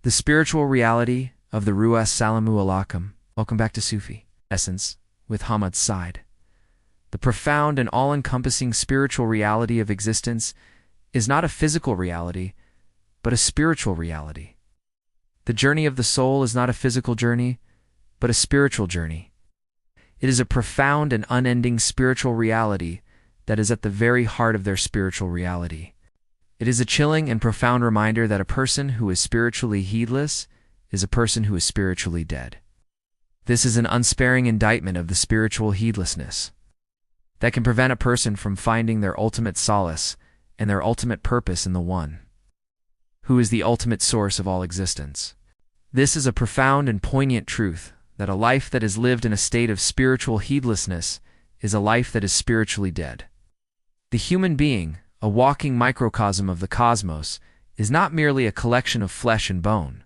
The spiritual reality of the Ruh. Assalamu alaikum. Welcome back to Sufi Essence with Hammad Syed. The profound and all-encompassing spiritual reality of existence is not a physical reality, but a spiritual reality. The journey of the soul is not a physical journey, but a spiritual journey. It is a profound and unending spiritual reality that is at the very heart of their spiritual reality. It is a chilling and profound reminder that a person who is spiritually heedless is a person who is spiritually dead. This is an unsparing indictment of the spiritual heedlessness that can prevent a person from finding their ultimate solace and their ultimate purpose in the One, who is the ultimate source of all existence. This is a profound and poignant truth that a life that is lived in a state of spiritual heedlessness is a life that is spiritually dead. The human being, a walking microcosm of the cosmos, is not merely a collection of flesh and bone.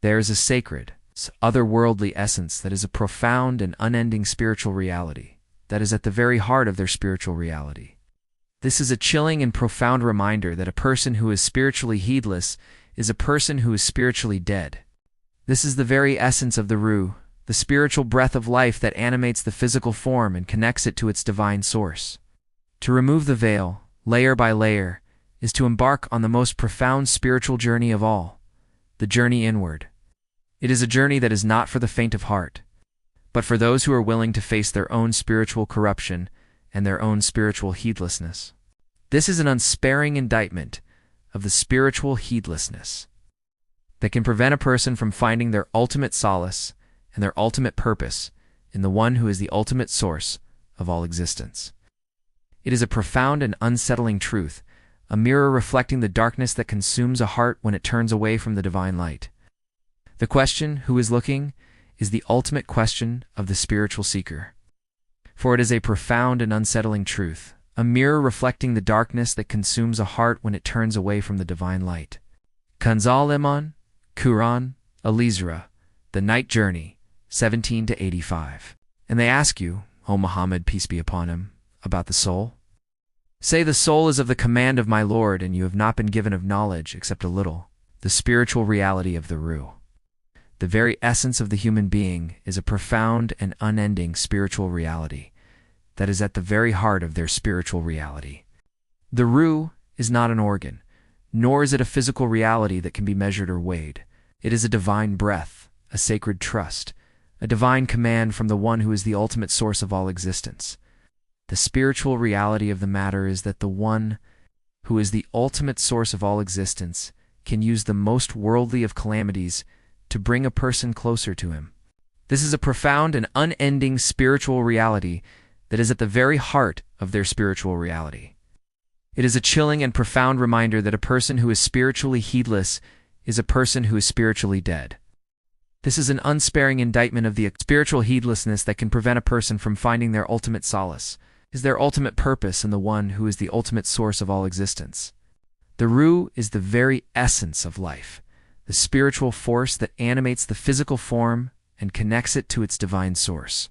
There is a sacred, otherworldly essence that is a profound and unending spiritual reality that is at the very heart of their spiritual reality. This is a chilling and profound reminder that a person who is spiritually heedless is a person who is spiritually dead. This is the very essence of the Ruh, the spiritual breath of life that animates the physical form and connects it to its divine source. To remove the veil, layer by layer, is to embark on the most profound spiritual journey of all, the journey inward. It is a journey that is not for the faint of heart, but for those who are willing to face their own spiritual corruption and their own spiritual heedlessness. This is an unsparing indictment of the spiritual heedlessness that can prevent a person from finding their ultimate solace and their ultimate purpose in the One who is the ultimate source of all existence. It is a profound and unsettling truth, a mirror reflecting the darkness that consumes a heart when it turns away from the divine light. The question, who is looking, is the ultimate question of the spiritual seeker. For it is a profound and unsettling truth, a mirror reflecting the darkness that consumes a heart when it turns away from the divine light. Kanzal Iman, Quran, Al-Isra, The Night Journey, 17 to 85. And they ask you, O Muhammad, peace be upon him, about the soul? Say, the soul is of the command of my Lord, and you have not been given of knowledge except a little. The spiritual reality of the Ruh. The very essence of the human being is a profound and unending spiritual reality that is at the very heart of their spiritual reality. The Ruh is not an organ, nor is it a physical reality that can be measured or weighed. It is a divine breath, a sacred trust, a divine command from the One who is the ultimate source of all existence. The spiritual reality of the matter is that the One who is the ultimate source of all existence can use the most worldly of calamities to bring a person closer to him. This is a profound and unending spiritual reality that is at the very heart of their spiritual reality. It is a chilling and profound reminder that a person who is spiritually heedless is a person who is spiritually dead. This is an unsparing indictment of the spiritual heedlessness that can prevent a person from finding their ultimate solace, is their ultimate purpose in the One who is the ultimate source of all existence. The Ruh is the very essence of life, the spiritual force that animates the physical form and connects it to its divine source.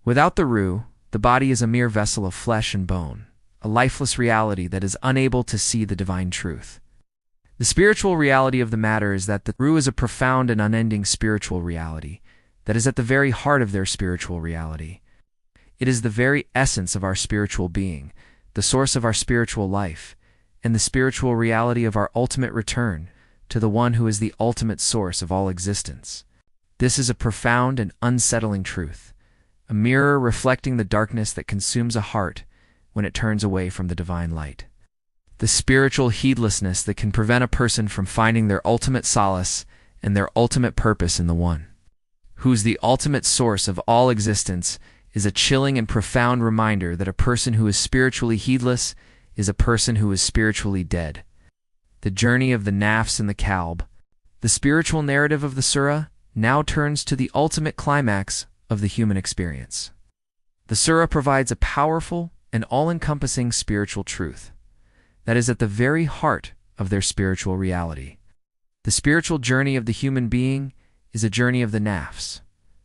Without the Ruh, the body is a mere vessel of flesh and bone, a lifeless reality that is unable to see the divine truth. The spiritual reality of the matter is that the Ruh is a profound and unending spiritual reality that is at the very heart of their spiritual reality. It is the very essence of our spiritual being, the source of our spiritual life, and the spiritual reality of our ultimate return to the One who is the ultimate source of all existence. This is a profound and unsettling truth, a mirror reflecting the darkness that consumes a heart when it turns away from the divine light. The spiritual heedlessness that can prevent a person from finding their ultimate solace and their ultimate purpose in the One, who is the ultimate source of all existence, is a chilling and profound reminder that a person who is spiritually heedless is a person who is spiritually dead. The journey of the Nafs and the Qalb, the spiritual narrative of the surah, now turns to the ultimate climax of the human experience. The surah provides a powerful and all-encompassing spiritual truth that is at the very heart of their spiritual reality. The spiritual journey of the human being is a journey of the Nafs,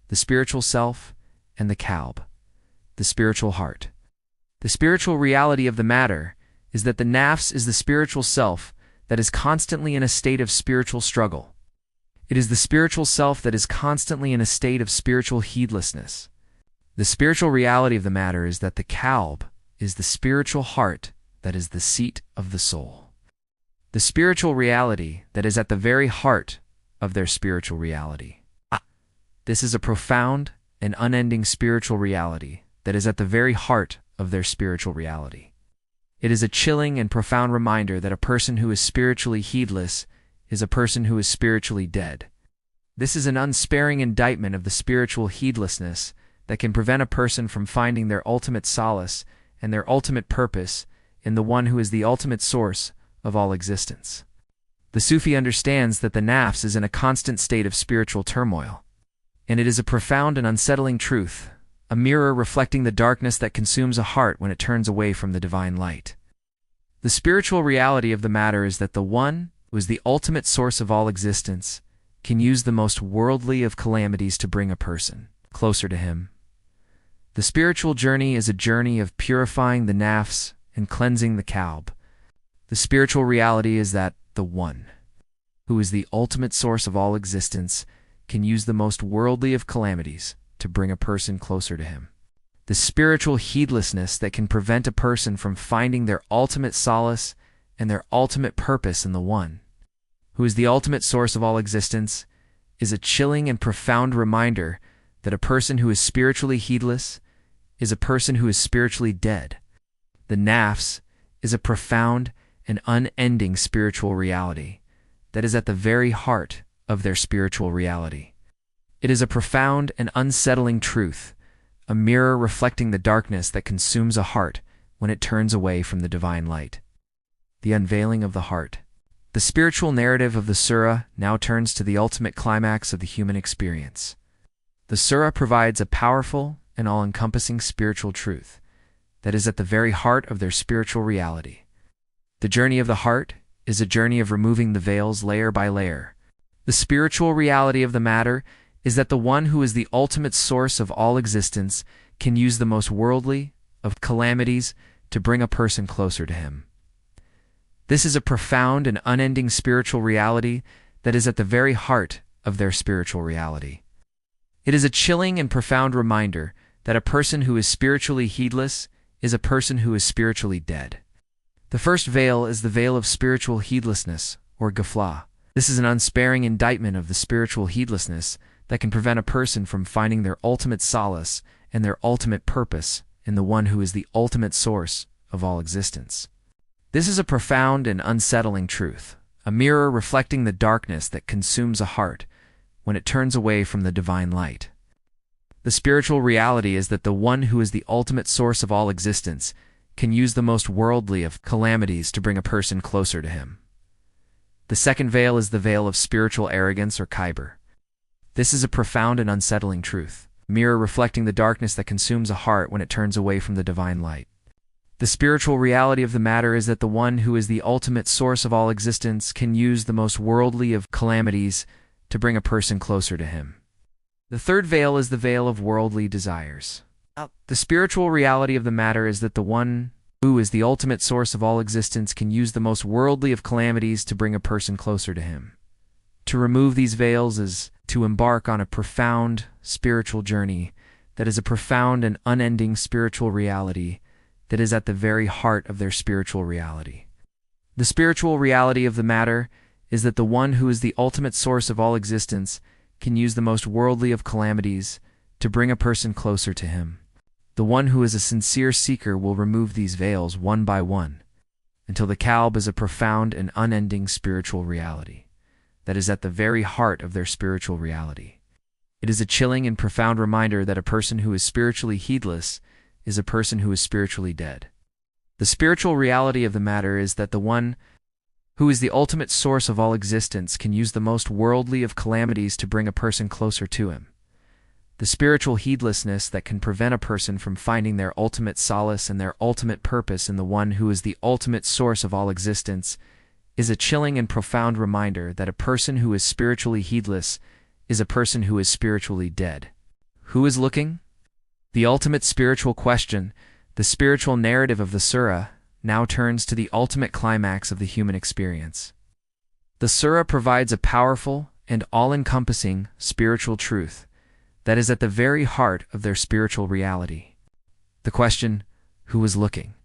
the spiritual self, and the Qalb, the spiritual heart. The spiritual reality of the matter is that the Nafs is the spiritual self that is constantly in a state of spiritual struggle. It is the spiritual self that is constantly in a state of spiritual heedlessness. The spiritual reality of the matter is that the Qalb is the spiritual heart that is the seat of the soul. The spiritual reality that is at the very heart of their spiritual reality. This is a profound and unending spiritual reality that is at the very heart of their spiritual reality. It is a chilling and profound reminder that a person who is spiritually heedless is a person who is spiritually dead. This is an unsparing indictment of the spiritual heedlessness that can prevent a person from finding their ultimate solace and their ultimate purpose in the one who is the ultimate source of all existence. The Sufi understands that the Nafs is in a constant state of spiritual turmoil, and it is a profound and unsettling truth, a mirror reflecting the darkness that consumes a heart when it turns away from the divine light. The spiritual reality of the matter is that the one who is the ultimate source of all existence can use the most worldly of calamities to bring a person closer to him. The spiritual journey is a journey of purifying the Nafs and cleansing the Qalb. The spiritual reality is that the one who is the ultimate source of all existence can use the most worldly of calamities to bring a person closer to him. The spiritual heedlessness that can prevent a person from finding their ultimate solace and their ultimate purpose in the one who is the ultimate source of all existence is a chilling and profound reminder that a person who is spiritually heedless is a person who is spiritually dead. The Nafs is a profound and unending spiritual reality that is at the very heart of their spiritual reality. It is a profound and unsettling truth, a mirror reflecting the darkness that consumes a heart when it turns away from the divine light. The unveiling of the heart. The spiritual narrative of the surah now turns to the ultimate climax of the human experience. The surah provides a powerful and all-encompassing spiritual truth that is at the very heart of their spiritual reality. The journey of the heart is a journey of removing the veils layer by layer. The spiritual reality of the matter is that the one who is the ultimate source of all existence can use the most worldly of calamities to bring a person closer to him. This is a profound and unending spiritual reality that is at the very heart of their spiritual reality. It is a chilling and profound reminder that a person who is spiritually heedless is a person who is spiritually dead. The first veil is the veil of spiritual heedlessness, or ghafla. This is an unsparing indictment of the spiritual heedlessness that can prevent a person from finding their ultimate solace and their ultimate purpose in the one who is the ultimate source of all existence. This is a profound and unsettling truth, a mirror reflecting the darkness that consumes a heart when it turns away from the divine light. The spiritual reality is that the one who is the ultimate source of all existence can use the most worldly of calamities to bring a person closer to him. The second veil is the veil of spiritual arrogance, or Qalb. This is a profound and unsettling truth, a mirror reflecting the darkness that consumes a heart when it turns away from the divine light. The spiritual reality of the matter is that the one who is the ultimate source of all existence can use the most worldly of calamities to bring a person closer to him. The third veil is the veil of worldly desires. The spiritual reality of the matter is that the one who is the ultimate source of all existence can use the most worldly of calamities to bring a person closer to him. To remove these veils is to embark on a profound spiritual journey that is a profound and unending spiritual reality that is at the very heart of their spiritual reality. The spiritual reality of the matter is that the one who is the ultimate source of all existence can use the most worldly of calamities to bring a person closer to him. The one who is a sincere seeker will remove these veils one by one until the Qalb is a profound and unending spiritual reality that is at the very heart of their spiritual reality. It is a chilling and profound reminder that a person who is spiritually heedless is a person who is spiritually dead. The spiritual reality of the matter is that the one who is the ultimate source of all existence can use the most worldly of calamities to bring a person closer to him. The spiritual heedlessness that can prevent a person from finding their ultimate solace and their ultimate purpose in the one who is the ultimate source of all existence is a chilling and profound reminder that a person who is spiritually heedless is a person who is spiritually dead. Who is looking? The ultimate spiritual question, the spiritual narrative of the surah, now turns to the ultimate climax of the human experience. The surah provides a powerful and all-encompassing spiritual truth that is at the very heart of their spiritual reality. The question, who is looking,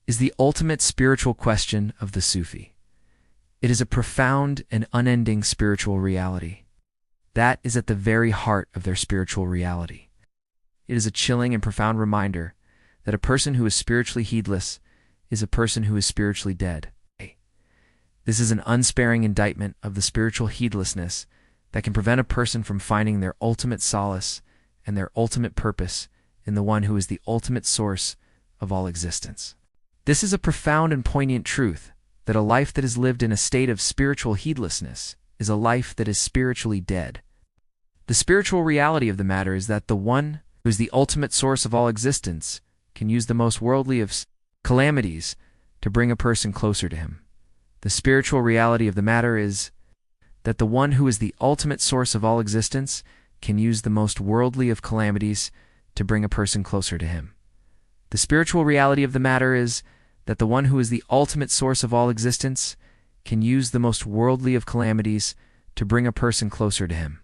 is the ultimate spiritual question of the Sufi. It is a profound and unending spiritual reality that is at the very heart of their spiritual reality. It is a chilling and profound reminder that a person who is spiritually heedless is a person who is spiritually dead. This is an unsparing indictment of the spiritual heedlessness that can prevent a person from finding their ultimate solace and their ultimate purpose in the one who is the ultimate source of all existence. This is a profound and poignant truth that a life that is lived in a state of spiritual heedlessness is a life that is spiritually dead. The spiritual reality of the matter is that the one who is the ultimate source of all existence can use the most worldly of calamities to bring a person closer to him. The spiritual reality of the matter is that the one who is the ultimate source of all existence can use the most worldly of calamities to bring a person closer to him. The spiritual reality of the matter is that the one who is the ultimate source of all existence can use the most worldly of calamities to bring a person closer to him.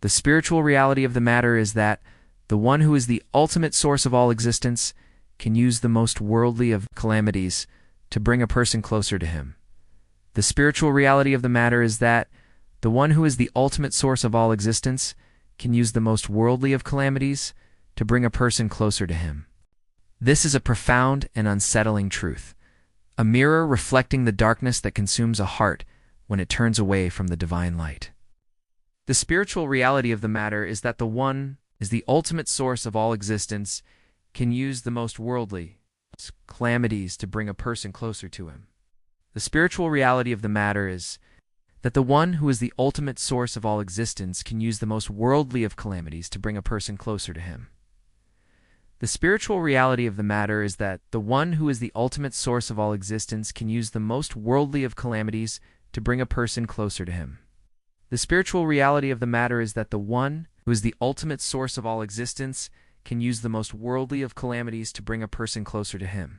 The spiritual reality of the matter is that the one who is the ultimate source of all existence can use the most worldly of calamities to bring a person closer to him. The spiritual reality of the matter is that the one who is the ultimate source of all existence can use the most worldly of calamities to bring a person closer to him. This is a profound and unsettling truth, a mirror reflecting the darkness that consumes a heart when it turns away from the divine light. The spiritual reality of the matter is that the one is the ultimate source of all existence can use the most worldly calamities to bring a person closer to him. The spiritual reality of the matter is that the one who is the ultimate source of all existence can use the most worldly of calamities to bring a person closer to him. The spiritual reality of the matter is that the one who is the ultimate source of all existence can use the most worldly of calamities to bring a person closer to him. The spiritual reality of the matter is that the one who is the ultimate source of all existence can use the most worldly of calamities to bring a person closer to him.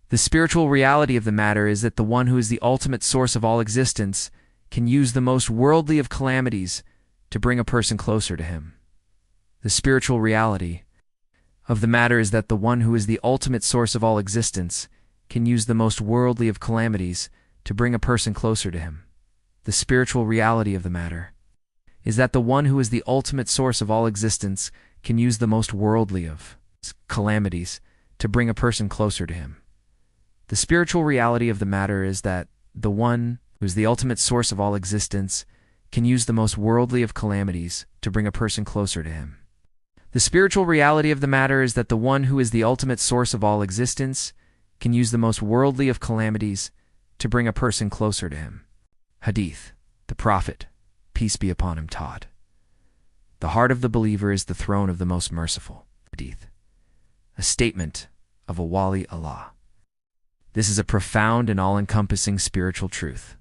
The spiritual reality of the matter is that the one who is the ultimate source of all existence can use the most worldly of calamities to bring a person closer to him. The spiritual reality of the matter is that the one who is the ultimate source of all existence can use the most worldly of calamities to bring a person closer to him. The spiritual reality of the matter is that the one who is the ultimate source of all existence can use the most worldly of calamities to bring a person closer to him. The spiritual reality of the matter is that the one who is the ultimate source of all existence can use the most worldly of calamities to bring a person closer to him. The spiritual reality of the matter is that the one who is the ultimate source of all existence can use the most worldly of calamities to bring a person closer to him. Hadith, the Prophet, peace be upon him, taught, "The heart of the believer is the throne of the most merciful." Hadith, a statement of a wali Allah. This is a profound and all-encompassing spiritual truth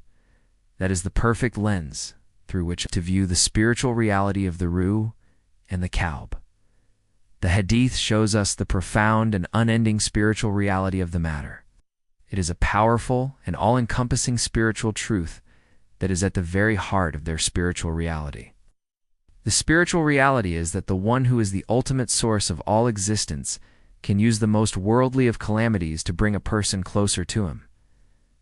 that is the perfect lens through which to view the spiritual reality of the Ruh and the Qalb. The Hadith shows us the profound and unending spiritual reality of the matter. It is a powerful and all-encompassing spiritual truth that is at the very heart of their spiritual reality. The spiritual reality is that the one who is the ultimate source of all existence can use the most worldly of calamities to bring a person closer to him.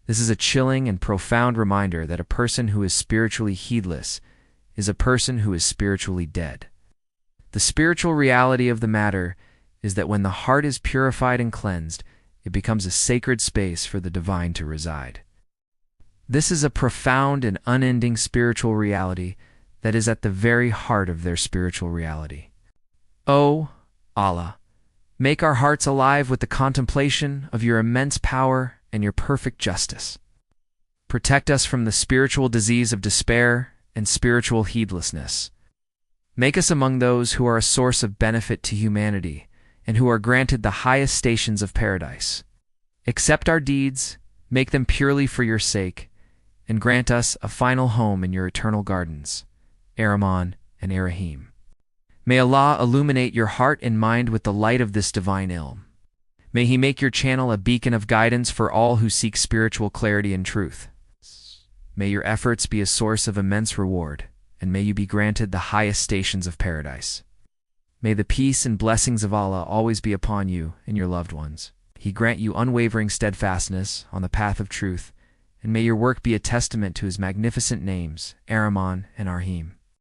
This is a chilling and profound reminder that a person who is spiritually heedless is a person who is spiritually dead. The spiritual reality of the matter is that when the heart is purified and cleansed, it becomes a sacred space for the divine to reside. This is a profound and unending spiritual reality that is at the very heart of their spiritual reality. O Allah, make our hearts alive with the contemplation of your immense power and your perfect justice. Protect us from the spiritual disease of despair and spiritual heedlessness. Make us among those who are a source of benefit to humanity and who are granted the highest stations of paradise. Accept our deeds, make them purely for your sake, and grant us a final home in your eternal gardens, Ar-Rahman and Ar-Rahim. May Allah illuminate your heart and mind with the light of this divine ilm. May He make your channel a beacon of guidance for all who seek spiritual clarity and truth. May your efforts be a source of immense reward, and may you be granted the highest stations of paradise. May the peace and blessings of Allah always be upon you and your loved ones. He grant you unwavering steadfastness on the path of truth, and may your work be a testament to His magnificent names, Ar-Rahman and Ar-Rahim.